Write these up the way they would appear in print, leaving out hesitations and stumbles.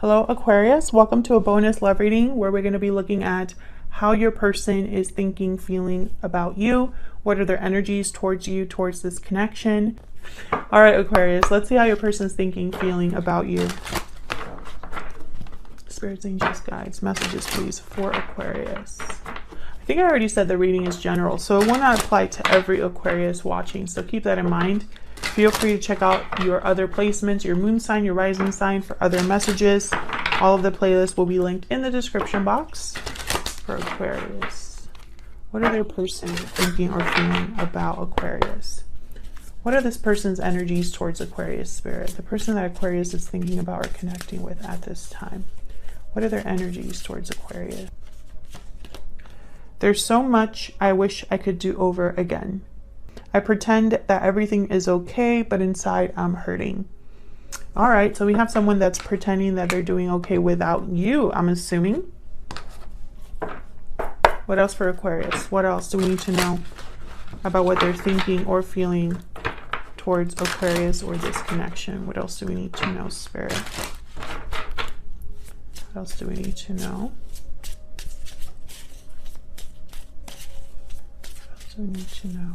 Hello Aquarius, welcome to a bonus love reading where we're going to be looking at how your person is thinking, feeling about you. What are their energies towards you, towards this connection? All right, Aquarius, let's see how your person's thinking, feeling about you. Spirits, angels, guides, messages, please, for Aquarius. I think I already said the reading is general, so it will not apply to every Aquarius watching, so keep that in mind. Feel free to check out your other placements, your moon sign, your rising sign for other messages. All of the playlists will be linked in the description box for Aquarius. What are their person thinking or feeling about Aquarius? What are this person's energies towards Aquarius spirit? The person that Aquarius is thinking about or connecting with at this time. What are their energies towards Aquarius? There's so much I wish I could do over again. I pretend that everything is okay, but inside I'm hurting. All right, so we have someone that's pretending that they're doing okay without you, I'm assuming. What else for Aquarius? What else do we need to know about what they're thinking or feeling towards Aquarius or this connection? What else do we need to know, Spirit? What else do we need to know? What else do we need to know?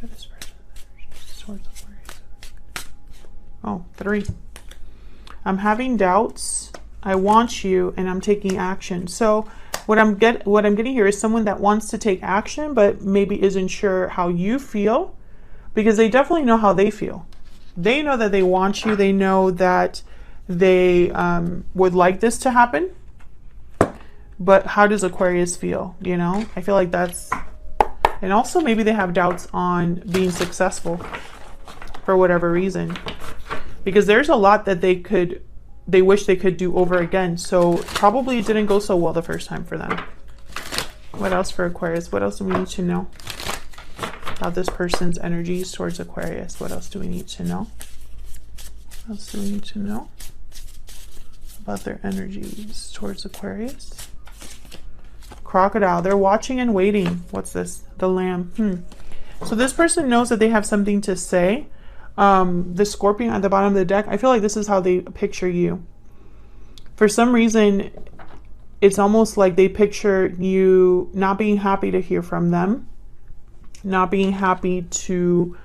This person, oh, 3. I'm having doubts. I want you, and I'm taking action. So what I'm getting here is someone that wants to take action, but maybe isn't sure how you feel, because they definitely know how they feel. They know that they want you. They know that they would like this to happen. But how does Aquarius feel? You know, I feel like that's. And also maybe they have doubts on being successful for whatever reason. Because there's a lot that they wish they could do over again. So probably it didn't go so well the first time for them. What else for Aquarius? What else do we need to know about this person's energies towards Aquarius? What else do we need to know? What else do we need to know about their energies towards Aquarius? Crocodile, they're watching and waiting. What's this? The lamb. So this person knows that they have something to say. The scorpion at the bottom of the deck, I feel like this is how they picture you. For some reason, it's almost like they picture you not being happy to hear from them, not being happy to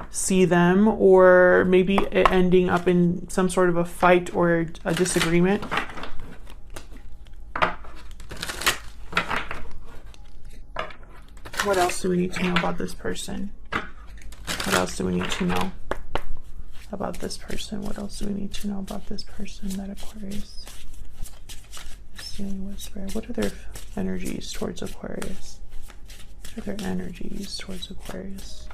see them, or maybe it ending up in some sort of a fight or a disagreement. What else do we need to know about this person? What else do we need to know about this person? What else do we need to know about this person that Aquarius is dealing with, Spirit? What are their energies towards Aquarius? What are their energies towards Aquarius?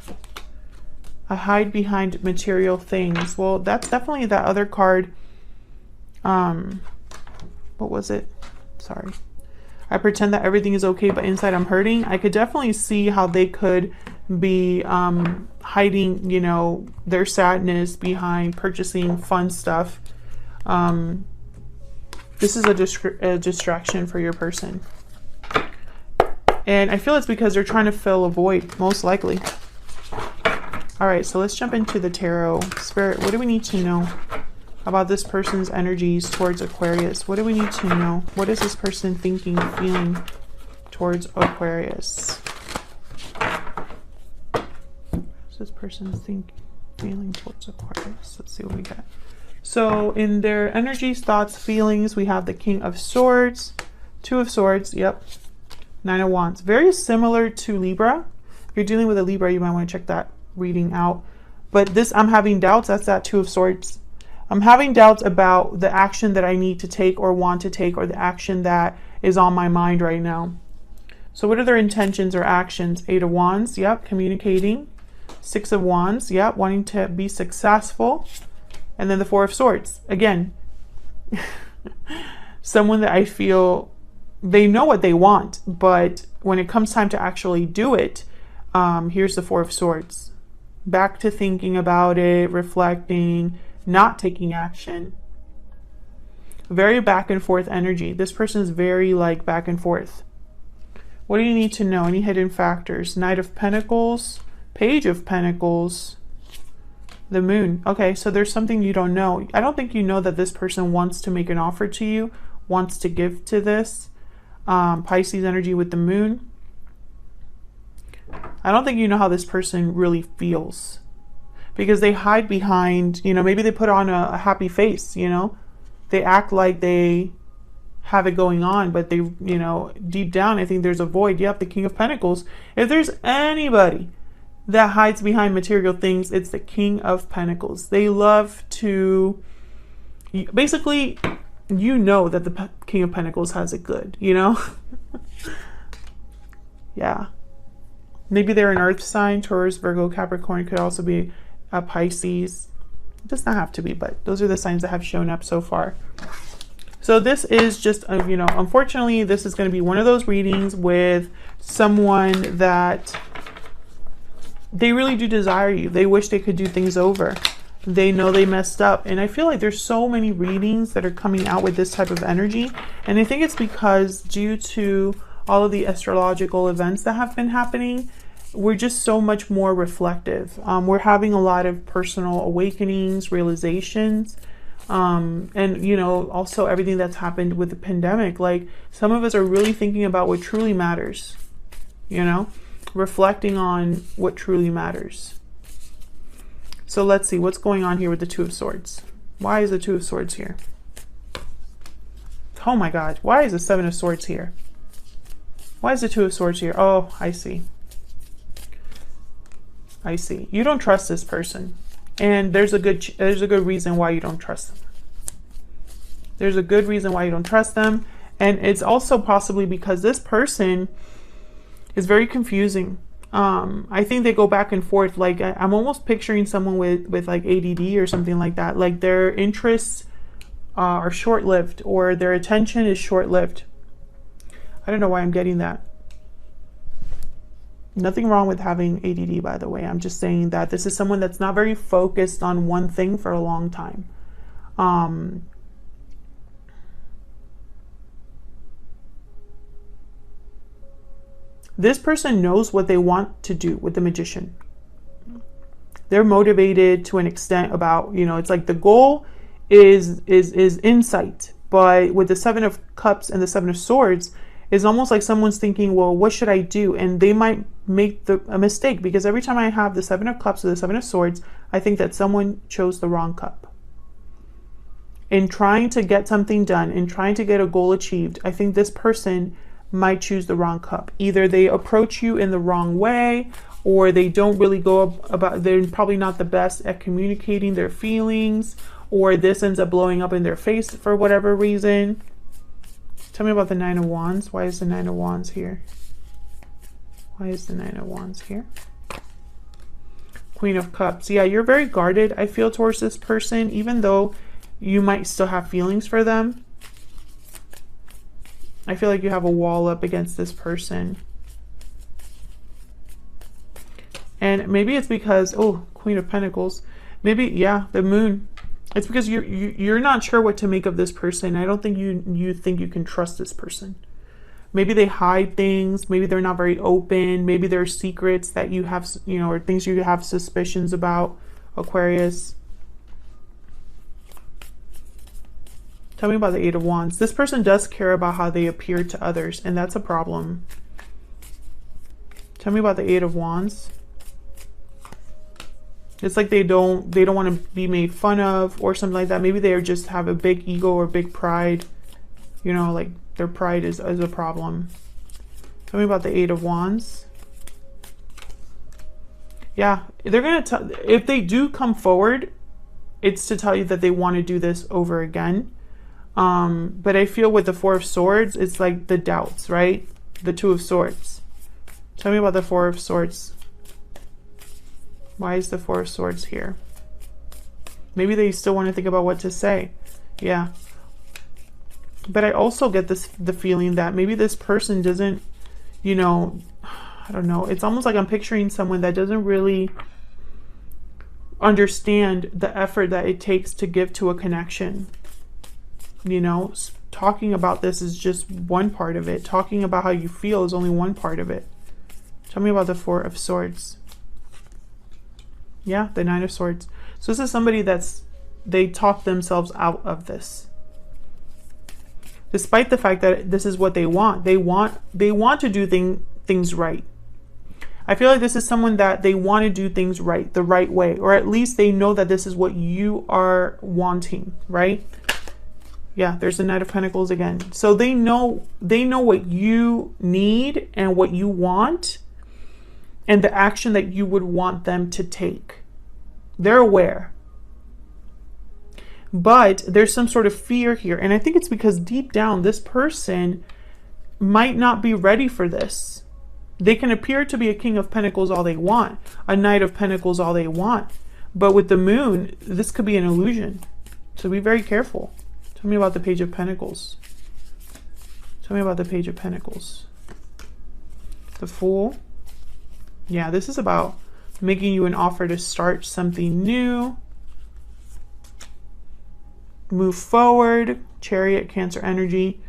I hide behind material things. Well, that's definitely that other card. What was it? Sorry. I pretend that everything is okay, but inside I'm hurting. I could definitely see how they could be hiding, you know, their sadness behind purchasing fun stuff. This is a distraction for your person. And I feel it's because they're trying to fill a void, most likely. All right, so let's jump into the tarot. Spirit, what do we need to know about this person's energies towards Aquarius? What do we need to know? What is this person thinking, feeling towards Aquarius? What is this person thinking, feeling towards Aquarius? Let's see what we got. So in their energies, thoughts, feelings, we have the King of Swords, 2 of Swords, yep, 9 of Wands. Very similar to Libra. If you're dealing with a Libra, you might want to check that reading out. But this, I'm having doubts, that's that 2 of Swords. I'm having doubts about the action that I need to take or want to take, or the action that is on my mind right now. So what are their intentions or actions? 8 of Wands, yep, communicating. 6 of Wands, yep, wanting to be successful. And then the 4 of Swords. Again, someone that I feel they know what they want, but when it comes time to actually do it, here's the 4 of Swords. Back to thinking about it, reflecting, not taking action. Very back and forth energy. This person is very like back and forth. What do you need to know? Any hidden factors? Knight of Pentacles, Page of Pentacles, The moon. Okay, so there's something you don't know. I don't think you know that this person wants to make an offer to you, wants to give to this. Pisces energy with the moon. I don't think you know how this person really feels, because they hide behind, you know, maybe they put on a happy face, you know, they act like they have it going on, but they, you know, deep down, I think there's a void. Yep, the King of Pentacles. If there's anybody that hides behind material things, it's the King of Pentacles. They love to, basically, you know that the King of Pentacles has it good, you know? Yeah. Maybe they're an earth sign. Taurus, Virgo, Capricorn, could also be a Pisces. It does not have to be, but those are the signs that have shown up so far. So this is just, you know, unfortunately, this is going to be one of those readings with someone that they really do desire you. They wish they could do things over. They know they messed up. And I feel like there's so many readings that are coming out with this type of energy. And I think it's because due to all of the astrological events that have been happening, we're just so much more reflective. We're having a lot of personal awakenings, realizations, and, you know, also everything that's happened with the pandemic. Like, some of us are really thinking about what truly matters, you know, reflecting on what truly matters. So let's see what's going on here with the Two of Swords. Why is the Two of Swords here? Oh my God, why is the Seven of Swords here? Why is the Two of Swords here? Oh, I see. I see. You don't trust this person. And there's a good reason why you don't trust them. There's a good reason why you don't trust them. And it's also possibly because this person is very confusing. I think they go back and forth. Like, I'm almost picturing someone with like ADD or something like that. Like, their interests are short-lived, or their attention is short-lived. I don't know why I'm getting that. Nothing wrong with having ADD, by the way. I'm just saying that this is someone that's not very focused on one thing for a long time. This person knows what they want to do with the Magician. They're motivated to an extent about, you know, it's like the goal is insight. But with the Seven of Cups and the Seven of Swords, it's almost like someone's thinking, well, what should I do? And they might make a mistake, because every time I have the Seven of Cups or the Seven of Swords, I think that someone chose the wrong cup. In trying to get something done, in trying to get a goal achieved, I think this person might choose the wrong cup. Either they approach you in the wrong way, or they don't really go about, they're probably not the best at communicating their feelings, or this ends up blowing up in their face for whatever reason. Tell me about the Nine of Wands. Why is the Nine of Wands here? Why is the Nine of Wands here? Queen of Cups. Yeah, you're very guarded, I feel, towards this person, even though you might still have feelings for them. I feel like you have a wall up against this person. And maybe it's because, oh, Queen of Pentacles. Maybe, yeah, the Moon. It's because you're not sure what to make of this person. I don't think you think you can trust this person. Maybe they hide things. Maybe they're not very open. Maybe there are secrets that you have, you know, or things you have suspicions about, Aquarius. Tell me about the Eight of Wands. This person does care about how they appear to others, and that's a problem. Tell me about the Eight of Wands. It's like they don't want to be made fun of or something like that. Maybe they just have a big ego or big pride. You know, like their pride is a problem. Tell me about the Eight of Wands. Yeah, they're going to tell, if they do come forward, it's to tell you that they want to do this over again. But I feel with the Four of Swords, it's like the doubts, right? The Two of Swords. Tell me about the Four of Swords. Why is the Four of Swords here? Maybe they still want to think about what to say. Yeah. But I also get the feeling that maybe this person doesn't, you know, I don't know. It's almost like I'm picturing someone that doesn't really understand the effort that it takes to give to a connection. You know, talking about this is just one part of it. Talking about how you feel is only one part of it. Tell me about the Four of Swords. Yeah, the Nine of Swords. So this is somebody they talk themselves out of this. Despite the fact that this is what they want. They want to do things right. I feel like this is someone that they want to do things right, the right way, or at least they know that this is what you are wanting, right? Yeah, there's the Knight of Pentacles again. So they know what you need and what you want and the action that you would want them to take. They're aware. But there's some sort of fear here. And I think it's because deep down, this person might not be ready for this. They can appear to be a King of Pentacles all they want, a Knight of Pentacles all they want. But with the Moon, this could be an illusion. So be very careful. Tell me about the Page of Pentacles. Tell me about the Page of Pentacles. The Fool. Yeah, this is about making you an offer to start something new. Move forward. Chariot, Cancer energy.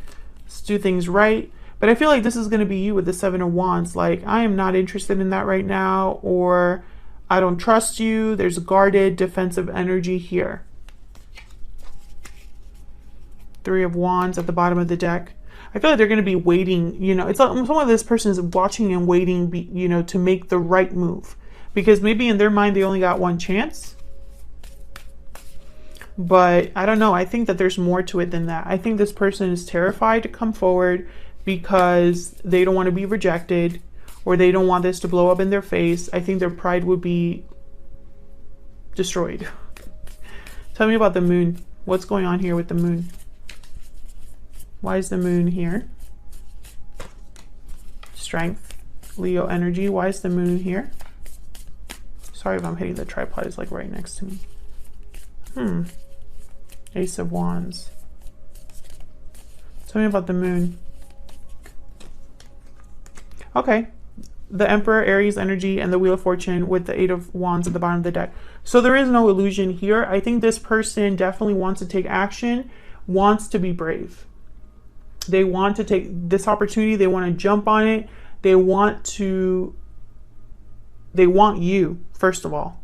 Let's do things right. But I feel like this is going to be you with the Seven of Wands. Like, I am not interested in that right now, or I don't trust you. There's guarded, defensive energy here. Three of Wands at the bottom of the deck. I feel like they're going to be waiting, you know, it's like someone, this person is watching and waiting, you know, to make the right move. Because maybe in their mind, they only got one chance. But I don't know. I think that there's more to it than that. I think this person is terrified to come forward because they don't want to be rejected, or they don't want this to blow up in their face. I think their pride would be destroyed. Tell me about the Moon. What's going on here with the Moon? Why is the Moon here? Strength, Leo energy. Why is the Moon here? Sorry if I'm hitting the tripod. It's like right next to me. Ace of Wands. Tell me about the Moon. Okay. The Emperor, Aries energy, and the Wheel of Fortune with the Eight of Wands at the bottom of the deck. So there is no illusion here. I think this person definitely wants to take action, wants to be brave. They want to take this opportunity. They want to jump on it. They want you, first of all.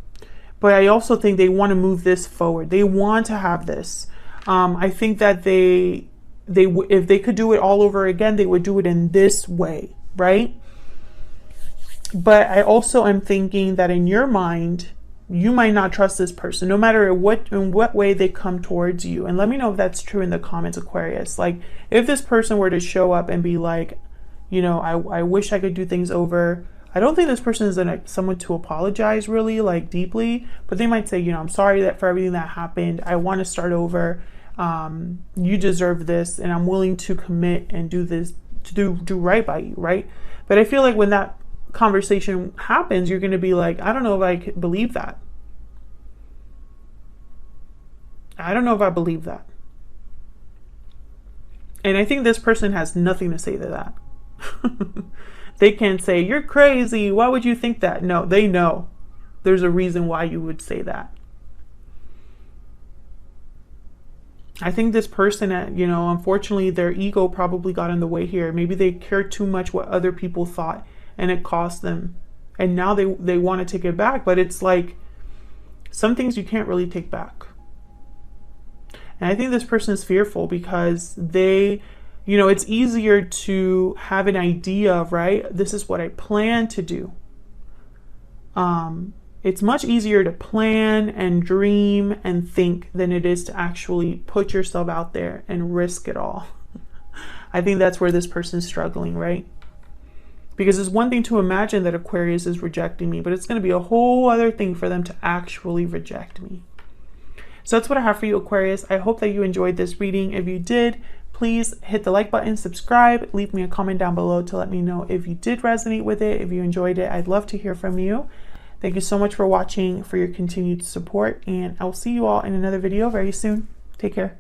But I also think they want to move this forward. They want to have this. I think that if they could do it all over again, they would do it in this way, right? But I also am thinking that in your mind, you might not trust this person, no matter in what way they come towards you. And let me know if that's true in the comments, Aquarius. Like, if this person were to show up and be like, you know, I wish I could do things over. I don't think this person is someone to apologize really, like, deeply. But they might say, you know, I'm sorry for everything that happened. I want to start over. You deserve this, and I'm willing to commit and do this, to do right by you, right? But I feel like when that conversation happens, you're going to be like, I don't know if I could believe that. I don't know if I believe that. And I think this person has nothing to say to that. They can't say, you're crazy. Why would you think that? No, they know there's a reason why you would say that. I think this person, you know, unfortunately, their ego probably got in the way here. Maybe they cared too much what other people thought, and it cost them. And now they want to take it back. But it's like, some things you can't really take back. And I think this person is fearful because they, you know, it's easier to have an idea of, right, this is what I plan to do. It's much easier to plan and dream and think than it is to actually put yourself out there and risk it all. I think that's where this person's struggling, right? Because it's one thing to imagine that Aquarius is rejecting me, but it's going to be a whole other thing for them to actually reject me. So that's what I have for you, Aquarius. I hope that you enjoyed this reading. If you did, please hit the like button, subscribe, leave me a comment down below to let me know if you did resonate with it, if you enjoyed it. I'd love to hear from you. Thank you so much for watching, for your continued support, and I'll see you all in another video very soon. Take care.